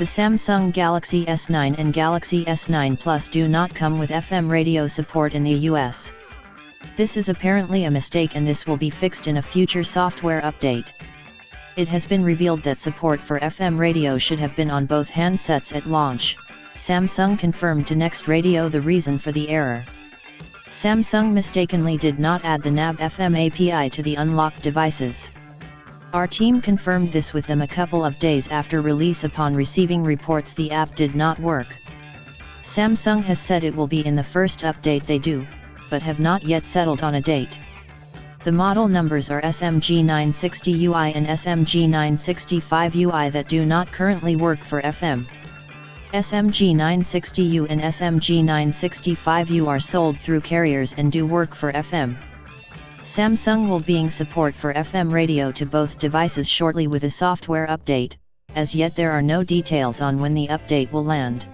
The Samsung Galaxy S9 and Galaxy S9 Plus do not come with FM radio support in the US. This is apparently a mistake, and this will be fixed in a future software update. It has been revealed that support for FM radio should have been on both handsets at launch. Samsung confirmed to NextRadio the reason for the error. Samsung mistakenly did not add the NAB FM API to the unlocked devices. Our team confirmed this with them a couple of days after release upon receiving reports the app did not work. Samsung has said it will be in the first update they do, but have not yet settled on a date. The model numbers are SMG960UI and SMG965UI that do not currently work for FM. SMG960U and SMG965U are sold through carriers and do work for FM. Samsung will bring support for FM radio to both devices shortly with a software update. As yet there are no details on when the update will land.